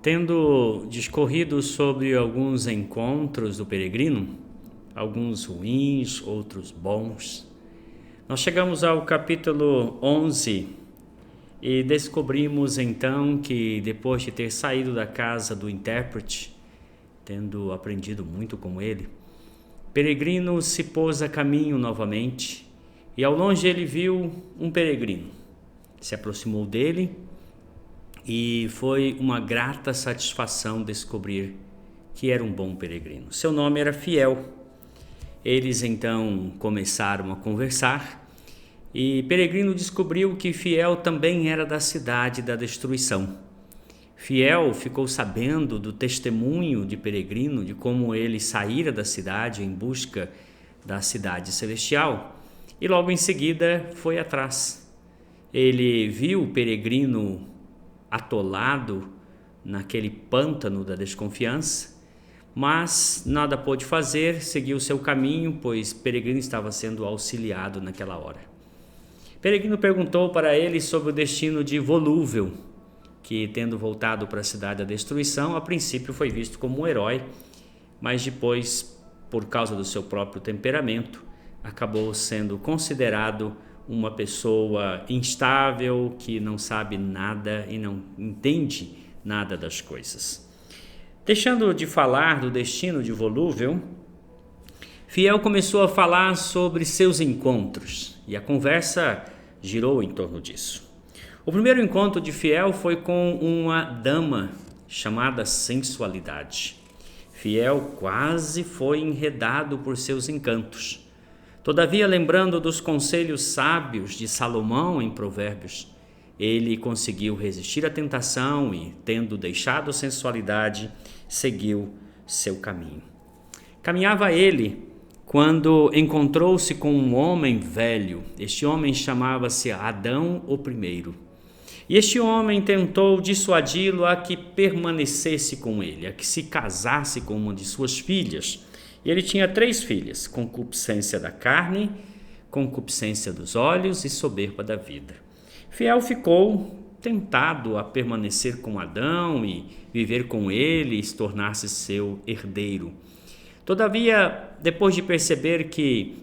Tendo discorrido sobre alguns encontros do peregrino, alguns ruins, outros bons, nós chegamos ao capítulo 11 e descobrimos então que depois de ter saído da casa do intérprete, tendo aprendido muito com ele, Peregrino se pôs a caminho novamente e ao longe ele viu um peregrino. Se aproximou dele e foi uma grata satisfação descobrir que era um bom peregrino. Seu nome era Fiel. Eles então começaram a conversar e Peregrino descobriu que Fiel também era da cidade da destruição. Fiel ficou sabendo do testemunho de Peregrino, de como ele saíra da cidade em busca da cidade celestial e logo em seguida foi atrás. Ele viu Peregrino atolado naquele pântano da desconfiança, mas nada pôde fazer, seguiu seu caminho, pois Peregrino estava sendo auxiliado naquela hora. Peregrino perguntou para ele sobre o destino de Volúvel, que tendo voltado para a cidade da destruição, a princípio foi visto como um herói, mas depois, por causa do seu próprio temperamento, acabou sendo considerado uma pessoa instável, que não sabe nada e não entende nada das coisas. Deixando de falar do destino de Volúvel, Fiel começou a falar sobre seus encontros e a conversa girou em torno disso. O primeiro encontro de Fiel foi com uma dama chamada Sensualidade. Fiel quase foi enredado por seus encantos. Todavia, lembrando dos conselhos sábios de Salomão em Provérbios, ele conseguiu resistir à tentação e, tendo deixado a sensualidade, seguiu seu caminho. Caminhava ele quando encontrou-se com um homem velho. Este homem chamava-se Adão o Primeiro. E este homem tentou dissuadi-lo a que permanecesse com ele, a que se casasse com uma de suas filhas. E ele tinha 3 filhas: concupiscência da carne, concupiscência dos olhos e soberba da vida. Fiel ficou tentado a permanecer com Adão e viver com ele e tornar-se seu herdeiro. Todavia, depois de perceber que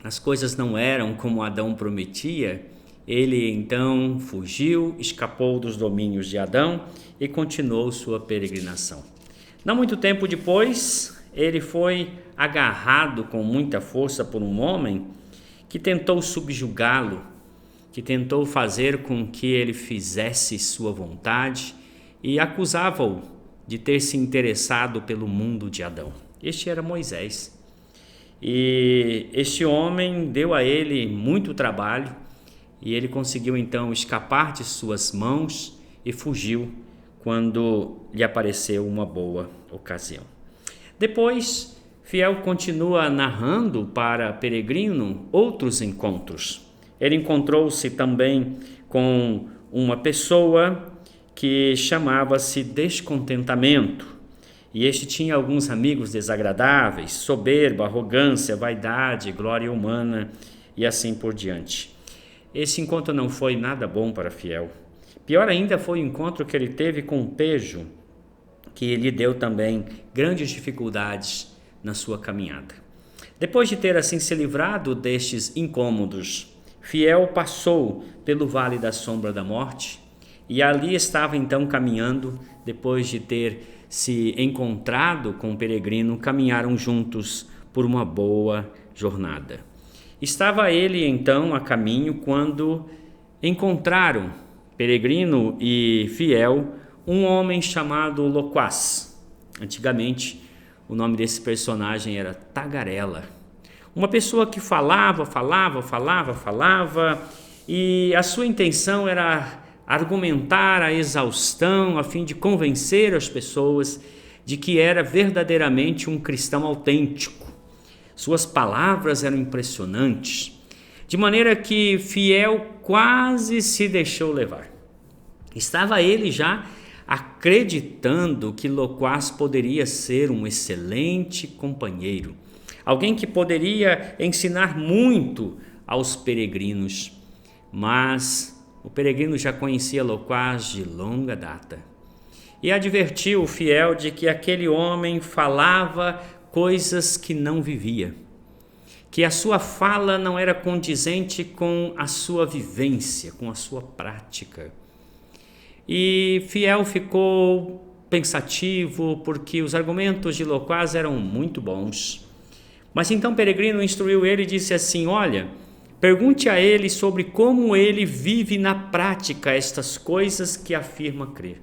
as coisas não eram como Adão prometia, ele então fugiu, escapou dos domínios de Adão e continuou sua peregrinação. Não muito tempo depois, ele foi agarrado com muita força por um homem que tentou subjugá-lo, que tentou fazer com que ele fizesse sua vontade e acusava-o de ter se interessado pelo mundo de Adão. Este era Moisés. E este homem deu a ele muito trabalho e ele conseguiu então escapar de suas mãos e fugiu quando lhe apareceu uma boa ocasião. Depois, Fiel continua narrando para Peregrino outros encontros. Ele encontrou-se também com uma pessoa que chamava-se Descontentamento. E este tinha alguns amigos desagradáveis: soberba, arrogância, vaidade, glória humana e assim por diante. Esse encontro não foi nada bom para Fiel. Pior ainda foi o encontro que ele teve com Tejo, que lhe deu também grandes dificuldades na sua caminhada. Depois de ter assim se livrado destes incômodos, Fiel passou pelo vale da sombra da morte e ali estava então caminhando. Depois de ter se encontrado com o Peregrino, caminharam juntos por uma boa jornada. Estava ele então a caminho quando encontraram, Peregrino e Fiel, um homem chamado Loquaz. Antigamente, o nome desse personagem era Tagarela. Uma pessoa que falava, e a sua intenção era argumentar a exaustão a fim de convencer as pessoas de que era verdadeiramente um cristão autêntico. Suas palavras eram impressionantes, de maneira que Fiel quase se deixou levar. Estava ele já acreditando que Loquaz poderia ser um excelente companheiro, alguém que poderia ensinar muito aos peregrinos, mas o peregrino já conhecia Loquaz de longa data. e advertiu o fiel de que aquele homem falava coisas que não vivia, que a sua fala não era condizente com a sua vivência, com a sua prática. E fiel ficou pensativo, porque os argumentos de Loquaz eram muito bons. Mas então Peregrino instruiu ele e disse assim: olha, pergunte a ele sobre como ele vive na prática estas coisas que afirma crer.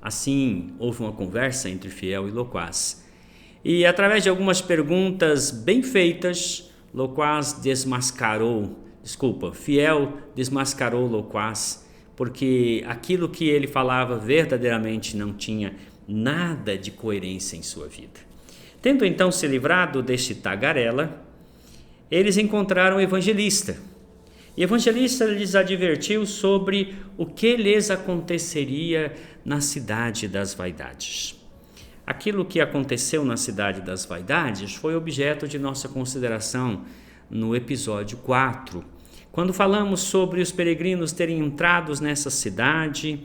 Assim, houve uma conversa entre Fiel e Loquaz. E através de algumas perguntas bem feitas, Fiel desmascarou Loquaz, porque aquilo que ele falava verdadeiramente não tinha nada de coerência em sua vida. Tendo então se livrado deste tagarela, eles encontraram o evangelista. E o evangelista lhes advertiu sobre o que lhes aconteceria na cidade das vaidades. Aquilo que aconteceu na cidade das vaidades foi objeto de nossa consideração no episódio 4, quando falamos sobre os peregrinos terem entrado nessa cidade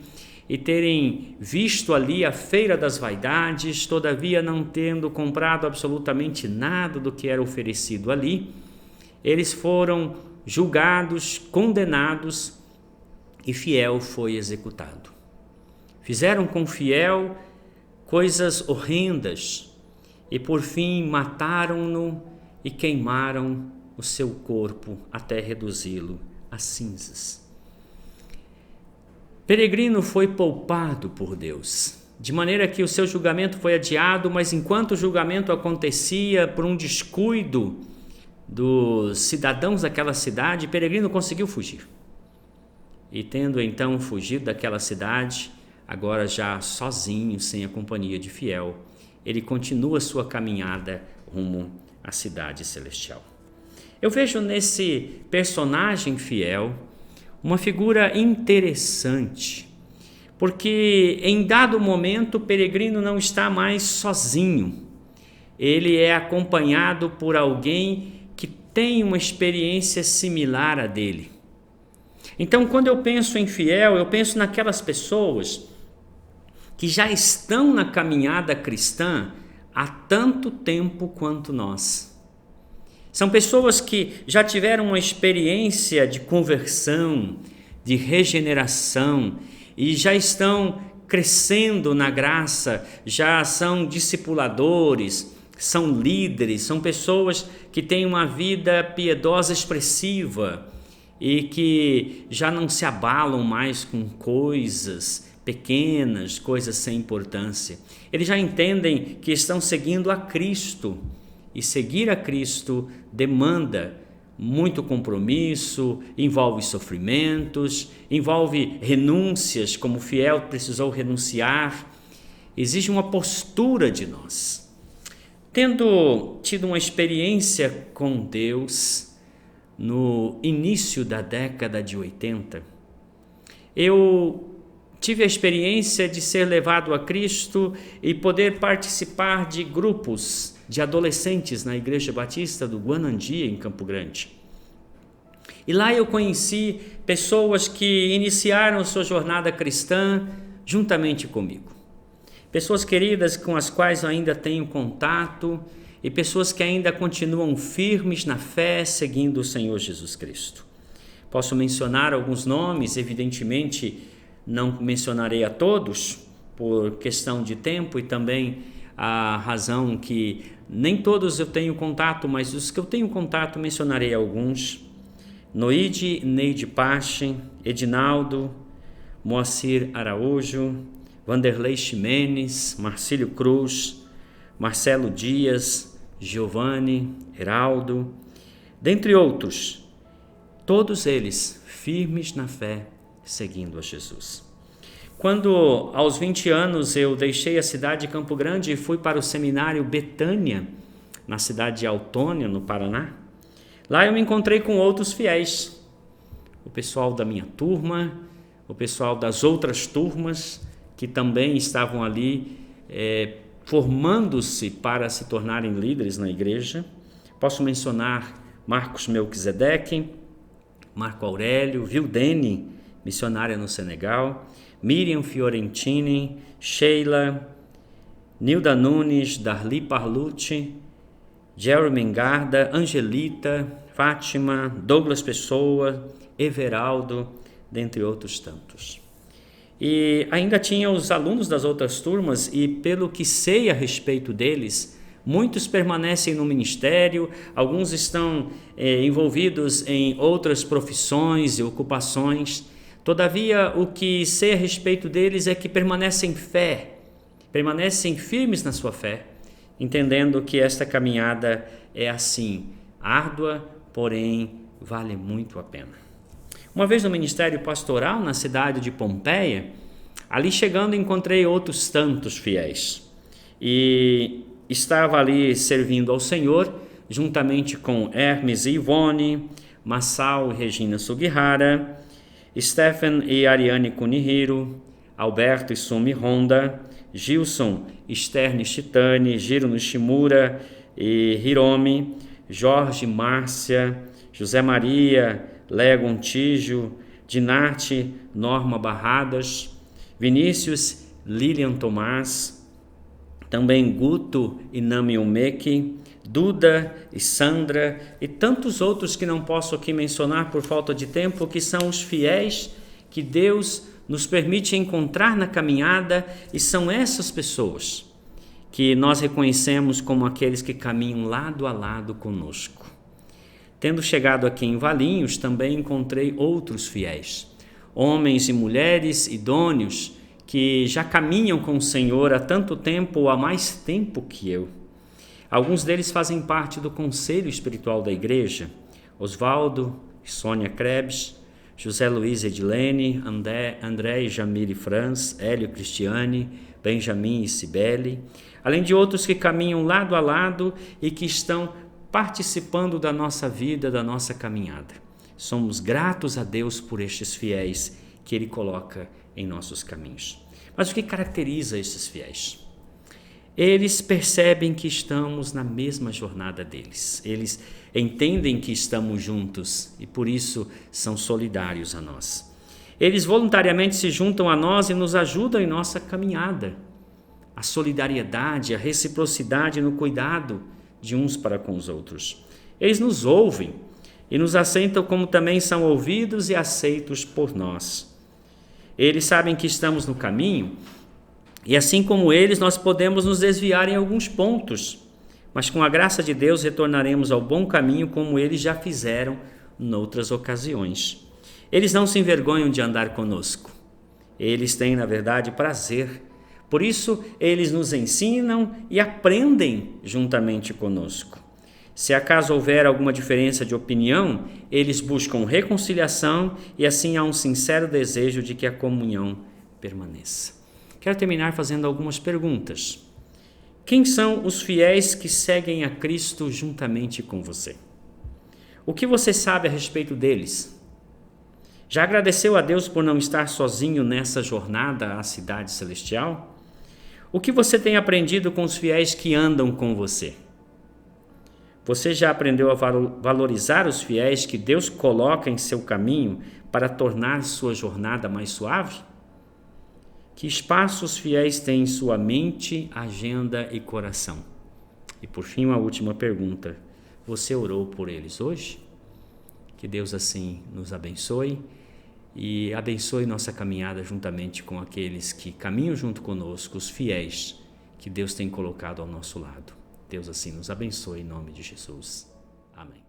e terem visto ali a feira das vaidades, todavia não tendo comprado absolutamente nada do que era oferecido ali. Eles foram julgados, condenados, e Fiel foi executado. Fizeram com Fiel coisas horrendas e por fim mataram-no e queimaram o seu corpo até reduzi-lo a cinzas. Peregrino foi poupado por Deus, de maneira que o seu julgamento foi adiado, mas enquanto o julgamento acontecia por um descuido dos cidadãos daquela cidade, Peregrino conseguiu fugir. E tendo então fugido daquela cidade, agora já sozinho, sem a companhia de Fiel, ele continua sua caminhada rumo à cidade celestial. Eu vejo nesse personagem Fiel uma figura interessante, porque em dado momento Peregrino não está mais sozinho. Ele é acompanhado por alguém que tem uma experiência similar à dele. Então, quando eu penso em Fiel, eu penso naquelas pessoas que já estão na caminhada cristã há tanto tempo quanto nós. São pessoas que já tiveram uma experiência de conversão, de regeneração e já estão crescendo na graça, já são discipuladores, são líderes, são pessoas que têm uma vida piedosa expressiva e que já não se abalam mais com coisas pequenas, coisas sem importância. Eles já entendem que estão seguindo a Cristo, e seguir a Cristo demanda muito compromisso, envolve sofrimentos, envolve renúncias, como Fiel precisou renunciar. Exige uma postura de nós. Tendo tido uma experiência com Deus no início da década de 80, eu tive a experiência de ser levado a Cristo e poder participar de grupos de adolescentes na Igreja Batista do Guanandi, em Campo Grande. E lá eu conheci pessoas que iniciaram sua jornada cristã juntamente comigo. Pessoas queridas com as quais eu ainda tenho contato e pessoas que ainda continuam firmes na fé, seguindo o Senhor Jesus Cristo. Posso mencionar alguns nomes, evidentemente não mencionarei a todos por questão de tempo e também a razão que nem todos eu tenho contato, mas os que eu tenho contato mencionarei alguns. Noide Neide Pache, Edinaldo, Moacir Araújo, Vanderlei Ximenes, Marcílio Cruz, Marcelo Dias, Giovanni, Heraldo, dentre outros, todos eles firmes na fé, seguindo a Jesus. Quando aos 20 anos eu deixei a cidade de Campo Grande e fui para o seminário Betânia, na cidade de Autônia, no Paraná, lá eu me encontrei com outros fiéis, o pessoal da minha turma, o pessoal das outras turmas que também estavam ali formando-se para se tornarem líderes na igreja. Posso mencionar Marcos Melquisedeque, Marco Aurélio, Vildene, missionária no Senegal, Miriam Fiorentini, Sheila, Nilda Nunes, Darli Parlucci, Jeremy Engarda, Angelita, Fátima, Douglas Pessoa, Everaldo, dentre outros tantos. E ainda tinha os alunos das outras turmas, e pelo que sei a respeito deles, muitos permanecem no ministério, alguns estão envolvidos em outras profissões e ocupações. Todavia, o que sei a respeito deles é que permanecem firmes na sua fé, entendendo que esta caminhada é assim, árdua, porém vale muito a pena. Uma vez no ministério pastoral na cidade de Pompeia, ali chegando encontrei outros tantos fiéis e estava ali servindo ao Senhor juntamente com Hermes e Ivone, Massal e Regina Sugihara, Stephen e Ariane Kunihiro, Alberto e Sumi Honda, Gilson, Esther Nishitani, Jiro Nishimura e Hiromi, Jorge, Márcia, José Maria, Léa Gontijo, Dinarte, Norma Barradas, Vinícius, Lilian Tomás, também Guto e Nami Umeki, Duda e Sandra e tantos outros que não posso aqui mencionar por falta de tempo, que são os fiéis que Deus nos permite encontrar na caminhada, e são essas pessoas que nós reconhecemos como aqueles que caminham lado a lado conosco. Tendo chegado aqui em Valinhos, também encontrei outros fiéis, homens e mulheres idôneos que já caminham com o Senhor há tanto tempo ou há mais tempo que eu. Alguns deles fazem parte do conselho espiritual da igreja: Osvaldo e Sônia Krebs, José Luiz Edilene, André e Jamile Franz, Hélio Cristiane, Benjamin e Cibele, além de outros que caminham lado a lado e que estão participando da nossa vida, da nossa caminhada. Somos gratos a Deus por estes fiéis que Ele coloca em nossos caminhos. Mas o que caracteriza estes fiéis? Eles percebem que estamos na mesma jornada deles. Eles entendem que estamos juntos e por isso são solidários a nós. Eles voluntariamente se juntam a nós e nos ajudam em nossa caminhada. A solidariedade, a reciprocidade no cuidado de uns para com os outros. Eles nos ouvem e nos aceitam como também são ouvidos e aceitos por nós. Eles sabem que estamos no caminho e assim como eles, nós podemos nos desviar em alguns pontos, mas com a graça de Deus retornaremos ao bom caminho como eles já fizeram noutras ocasiões. Eles não se envergonham de andar conosco. Eles têm, na verdade, prazer. Por isso, eles nos ensinam e aprendem juntamente conosco. Se acaso houver alguma diferença de opinião, eles buscam reconciliação e assim há um sincero desejo de que a comunhão permaneça. Quero terminar fazendo algumas perguntas. Quem são os fiéis que seguem a Cristo juntamente com você? O que você sabe a respeito deles? Já agradeceu a Deus por não estar sozinho nessa jornada à cidade celestial? O que você tem aprendido com os fiéis que andam com você? Você já aprendeu a valorizar os fiéis que Deus coloca em seu caminho para tornar sua jornada mais suave? Que espaço os fiéis têm em sua mente, agenda e coração? E por fim, uma última pergunta. Você orou por eles hoje? Que Deus assim nos abençoe e abençoe nossa caminhada juntamente com aqueles que caminham junto conosco, os fiéis que Deus tem colocado ao nosso lado. Deus assim nos abençoe em nome de Jesus. Amém.